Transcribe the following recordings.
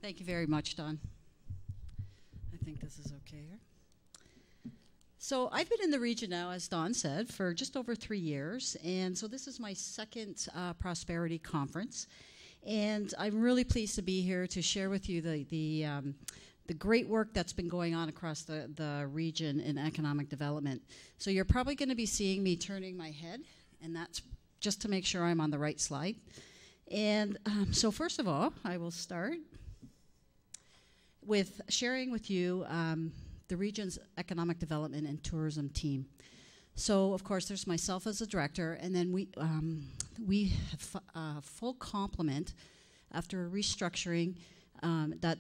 Thank you very much, Don. I think this is okay here. So I've been in the region now, as Don said, for just over 3 years, and so this is my second Prosperity Conference, and I'm really pleased to be here to share with you the great work that's been going on across the region in economic development. So you're probably going to be seeing me turning my head, and that's just to make sure I'm on the right slide. And so first of all, I will start with sharing with you the region's economic development and tourism team. So, of course, there's myself as a director, and then we have a full complement after a restructuring that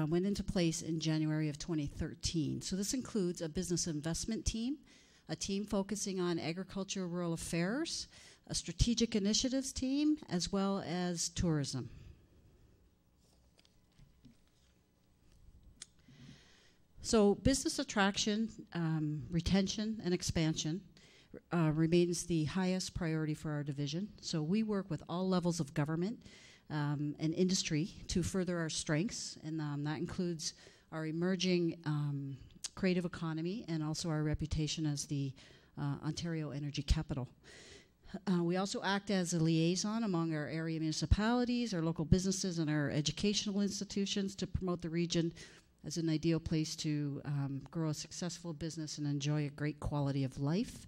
went into place in January of 2013. So this includes a business investment team, a team focusing on agriculture, rural affairs, a strategic initiatives team, as well as tourism. So business attraction, retention, and expansion remains the highest priority for our division. So we work with all levels of government and industry to further our strengths, and that includes our emerging creative economy and also our reputation as the Ontario energy capital. We also act as a liaison among our area municipalities, our local businesses, and our educational institutions to promote the region as an ideal place to grow a successful business and enjoy a great quality of life.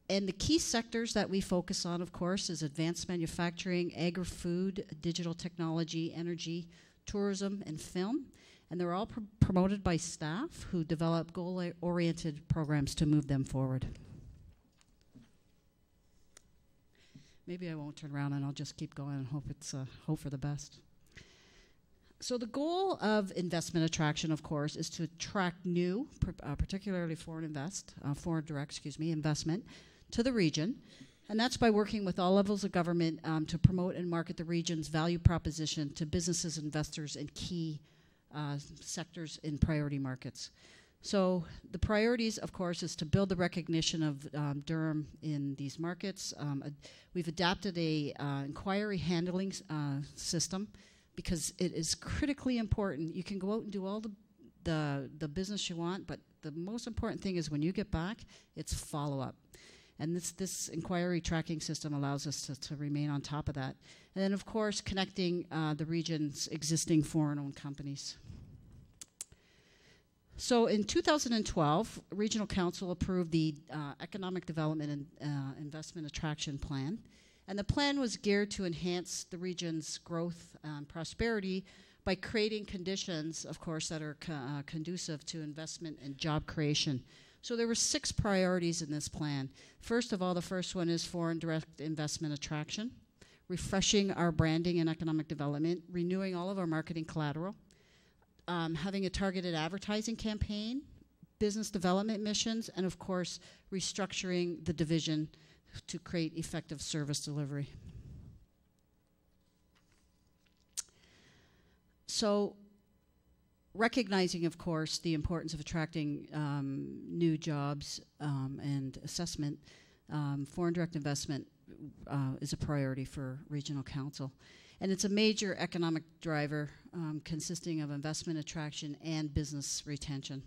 And the key sectors that we focus on, of course, is advanced manufacturing, agri-food, digital technology, energy, tourism, and film. And they're all promoted by staff who develop goal-oriented programs to move them forward. Maybe I won't turn around and I'll just keep going and hope for the best. So the goal of investment attraction, of course, is to attract new, particularly foreign direct investment to the region. And that's by working with all levels of government to promote and market the region's value proposition to businesses, investors, and key sectors in priority markets. So the priorities, of course, is to build the recognition of Durham in these markets. We've adapted a inquiry handling system because it is critically important. You can go out and do all the business you want, but the most important thing is when you get back, it's follow-up. And this inquiry tracking system allows us to remain on top of that. And then, of course, connecting the region's existing foreign-owned companies. So in 2012, Regional Council approved the Economic Development and Investment Attraction Plan. And the plan was geared to enhance the region's growth and prosperity by creating conditions, of course, that are conducive to investment and job creation. So there were 6 priorities in this plan. First of all, the first one is foreign direct investment attraction, refreshing our branding and economic development, renewing all of our marketing collateral, having a targeted advertising campaign, business development missions, and of course, restructuring the division to create effective service delivery. So, recognizing, of course, the importance of attracting new jobs and assessment, foreign direct investment is a priority for Regional Council. And it's a major economic driver consisting of investment attraction and business retention.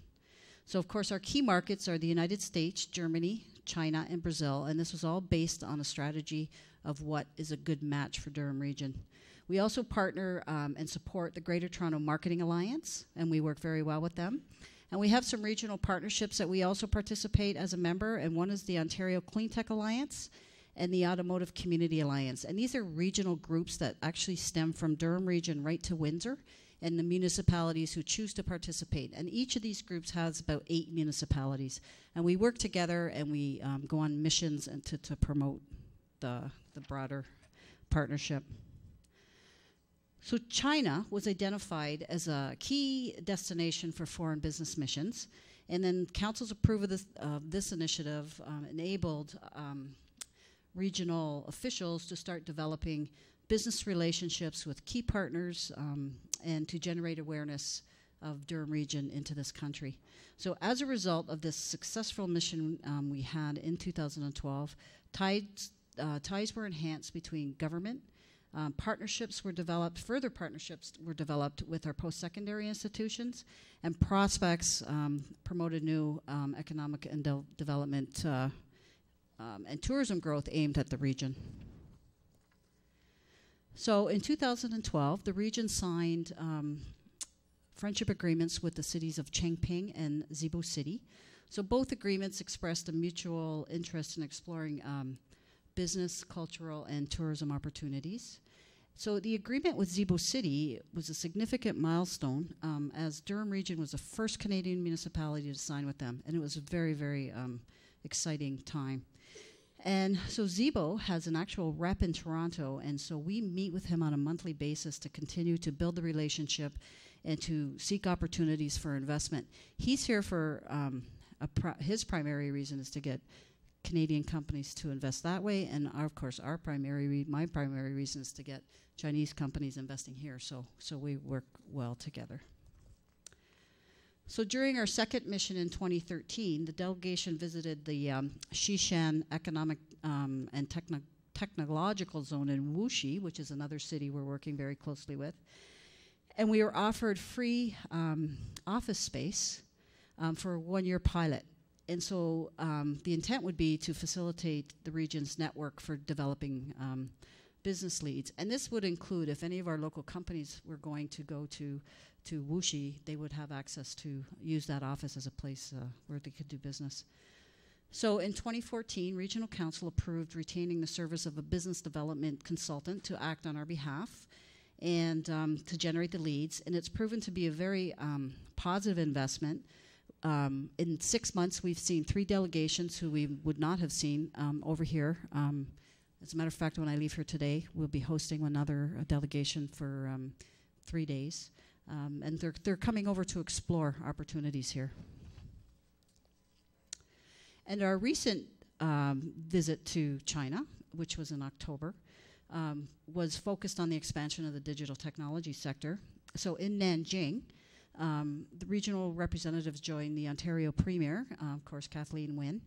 So, of course, our key markets are the United States, Germany, China, and Brazil, and this was all based on a strategy of what is a good match for Durham region. We also partner and support the Greater Toronto Marketing Alliance, and we work very well with them. And we have some regional partnerships that we also participate as a member, and one is the Ontario Clean Tech Alliance and the Automotive Community Alliance. And these are regional groups that actually stem from Durham region right to Windsor, and the municipalities who choose to participate. And each of these groups has about 8 municipalities. And we work together and we go on missions and to promote the broader partnership. So China was identified as a key destination for foreign business missions. And then Council's approval of this initiative enabled regional officials to start developing business relationships with key partners and to generate awareness of Durham region into this country. So as a result of this successful mission we had in 2012, ties were enhanced between government, Partnerships were developed, further partnerships were developed with our post-secondary institutions, and prospects promoted new economic and development and tourism growth aimed at the region. So in 2012, the region signed friendship agreements with the cities of Chengping and Zibo City. So both agreements expressed a mutual interest in exploring business, cultural, and tourism opportunities. So the agreement with Zibo City was a significant milestone, as Durham region was the first Canadian municipality to sign with them, and it was a very, very exciting time. And so Zibo has an actual rep in Toronto, and so we meet with him on a monthly basis to continue to build the relationship and to seek opportunities for investment. He's here for, his primary reason is to get Canadian companies to invest that way, and of course my primary reason is to get Chinese companies investing here, so we work well together. So during our second mission in 2013, the delegation visited the Xishan Economic and Technological Zone in Wuxi, which is another city we're working very closely with. And we were offered free office space for a one-year pilot. And so the intent would be to facilitate the region's network for developing business leads. And this would include, if any of our local companies were going to go to Wuxi, they would have access to use that office as a place where they could do business. So in 2014, Regional Council approved retaining the service of a business development consultant to act on our behalf and to generate the leads. And it's proven to be a very positive investment. In 6 months, we've seen 3 delegations who we would not have seen over here. As a matter of fact, when I leave here today, we'll be hosting another delegation for 3 days. And they're coming over to explore opportunities here. And our recent visit to China, which was in October, was focused on the expansion of the digital technology sector. So in Nanjing, the regional representatives joined the Ontario Premier, of course Kathleen Wynne,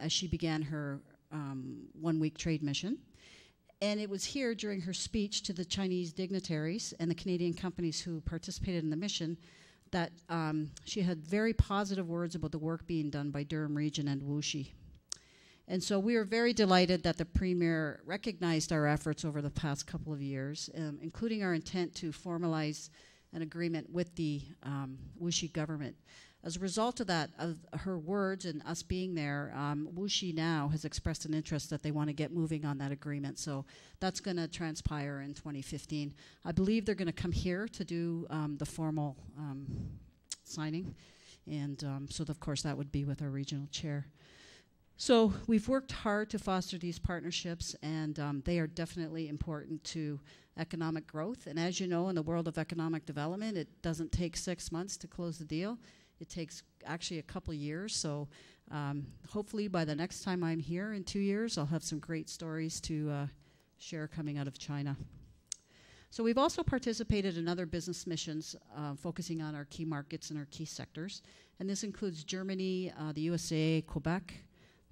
as she began her one-week trade mission. And it was here during her speech to the Chinese dignitaries and the Canadian companies who participated in the mission that she had very positive words about the work being done by Durham Region and Wuxi. And so we are very delighted that the Premier recognized our efforts over the past couple of years, including our intent to formalize an agreement with the Wuxi government. As a result of that, of her words and us being there, Wuxi now has expressed an interest that they want to get moving on that agreement. So that's going to transpire in 2015. I believe they're going to come here to do the formal signing. And so, of course, that would be with our regional chair. So we've worked hard to foster these partnerships, and they are definitely important to economic growth. And as you know, in the world of economic development, it doesn't take 6 months to close the deal. It takes actually a couple years. So hopefully by the next time I'm here in 2 years, I'll have some great stories to share coming out of China. So we've also participated in other business missions focusing on our key markets and our key sectors. And this includes Germany, the USA, Quebec,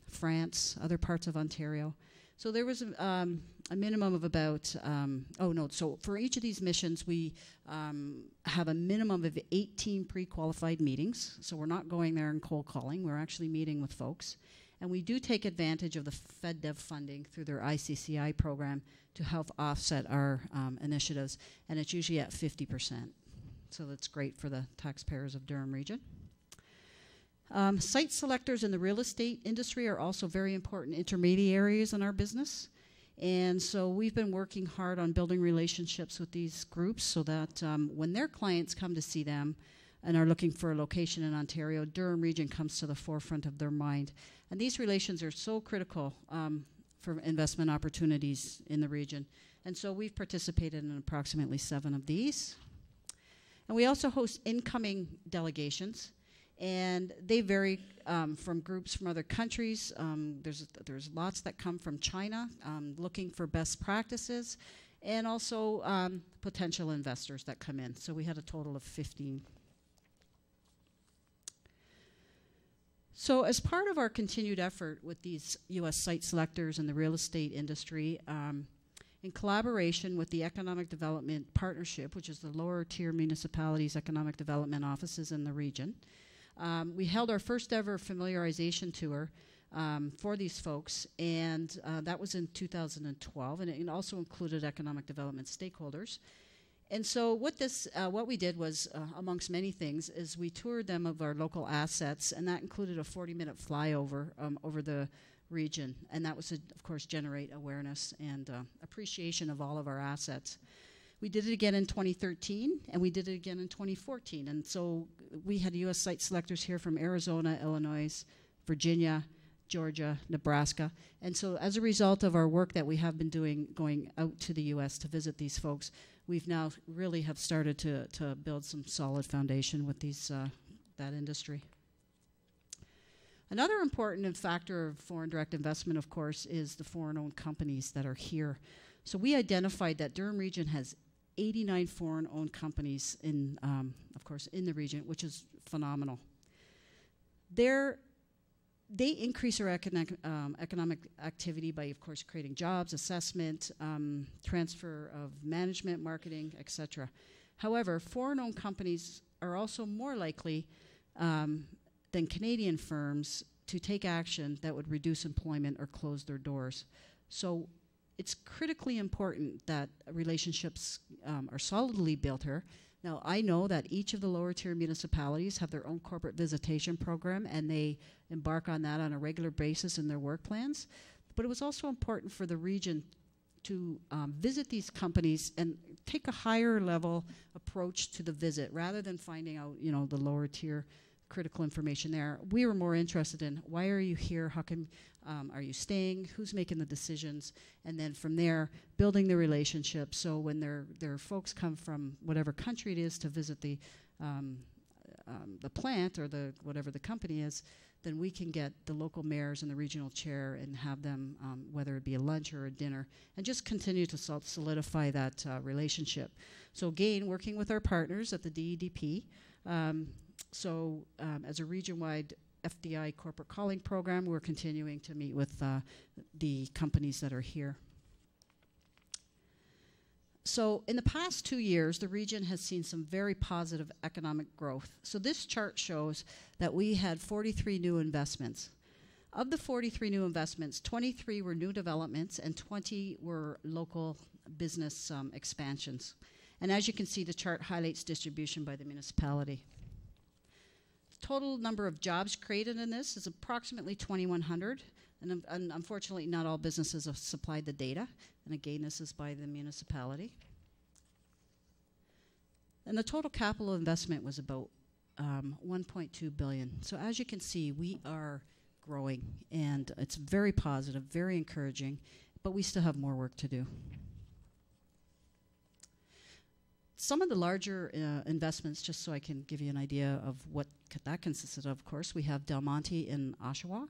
France, other parts of Ontario. So there was a minimum of about, so for each of these missions, we have a minimum of 18 pre-qualified meetings. So we're not going there and cold calling, we're actually meeting with folks. And we do take advantage of the FedDev funding through their ICCI program to help offset our initiatives, and it's usually at 50%. So that's great for the taxpayers of Durham Region. Site selectors in the real estate industry are also very important intermediaries in our business. And so we've been working hard on building relationships with these groups so that when their clients come to see them and are looking for a location in Ontario, Durham Region comes to the forefront of their mind. And these relations are so critical for investment opportunities in the region. And so we've participated in approximately 7 of these. And we also host incoming delegations. And they vary from groups from other countries. There's lots that come from China looking for best practices, and also potential investors that come in. So we had a total of 15. So as part of our continued effort with these U.S. site selectors in the real estate industry, in collaboration with the Economic Development Partnership, which is the lower tier municipalities' economic development offices in the region. We held our first ever familiarization tour for these folks, and that was in 2012, and it also included economic development stakeholders. And so what we did was, amongst many things, is we toured them of our local assets, and that included a 40-minute flyover over the region, and that was to, of course, generate awareness and appreciation of all of our assets. We did it again in 2013, and we did it again in 2014, and so we had U.S. site selectors here from Arizona, Illinois, Virginia, Georgia, Nebraska, and so as a result of our work that we have been doing going out to the U.S. to visit these folks, we've now really have started to build some solid foundation with these that industry. Another important factor of foreign direct investment, of course, is the foreign-owned companies that are here. So we identified that Durham region has 89 foreign-owned companies in, of course, in the region, which is phenomenal. They increase our economic activity by, of course, creating jobs, assessment, transfer of management, marketing, etc. However, foreign-owned companies are also more likely than Canadian firms to take action that would reduce employment or close their doors. So it's critically important that relationships are solidly built here. Now, I know that each of the lower tier municipalities have their own corporate visitation program, and they embark on that on a regular basis in their work plans. But it was also important for the region to visit these companies and take a higher level approach to the visit rather than finding out, you know, the lower tier critical information there. We were more interested in why are you here, how come are you staying, who's making the decisions, and then from there building the relationship so when their folks come from whatever country it is to visit the plant or the whatever the company is, then we can get the local mayors and the regional chair and have them, whether it be a lunch or a dinner, and just continue to solidify that relationship. So again, working with our partners at the DEDP, as a region-wide FDI corporate calling program, we're continuing to meet with the companies that are here. So in the past 2 years, the region has seen some very positive economic growth. So this chart shows that we had 43 new investments. Of the 43 new investments, 23 were new developments and 20 were local business expansions. And as you can see, the chart highlights distribution by the municipality. Total number of jobs created in this is approximately 2,100, and unfortunately not all businesses have supplied the data, and again this is by the municipality. And the total capital investment was about 1.2 billion. So as you can see, we are growing, and it's very positive, very encouraging, but we still have more work to do. Some of the larger investments, just so I can give you an idea of what that consisted of course, we have Del Monte in Oshawa.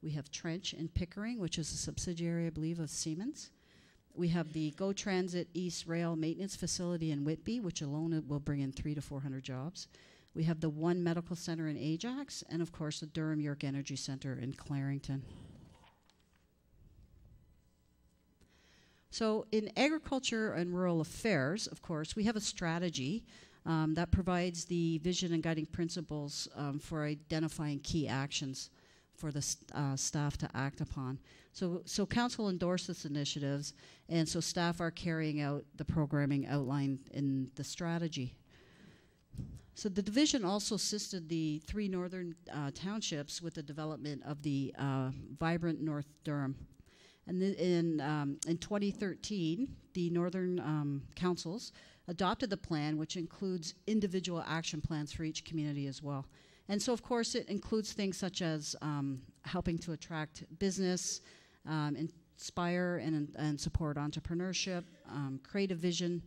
We have Trench in Pickering, which is a subsidiary, I believe, of Siemens. We have the Go Transit East Rail Maintenance Facility in Whitby, which alone will bring in 300 to 400 jobs. We have the One Medical Center in Ajax, and of course the Durham York Energy Center in Clarington. So in agriculture and rural affairs, of course, we have a strategy that provides the vision and guiding principles for identifying key actions for the staff to act upon. So council endorsed this initiatives, and so staff are carrying out the programming outlined in the strategy. So the division also assisted the 3 northern townships with the development of the vibrant North Durham. And in 2013, the northern councils adopted the plan, which includes individual action plans for each community as well. And so, of course, it includes things such as helping to attract business, inspire and support entrepreneurship, create a vision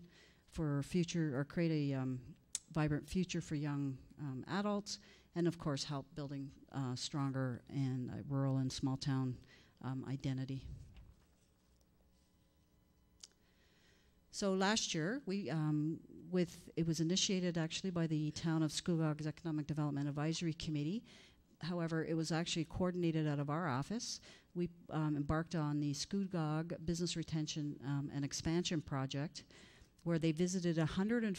for future, or create a vibrant future for young adults, and of course help building stronger and rural and small town identity. So last year, it was initiated actually by the Town of Scugog's Economic Development Advisory Committee. However, it was actually coordinated out of our office. we embarked on the Scugog Business Retention and Expansion Project, where they visited 114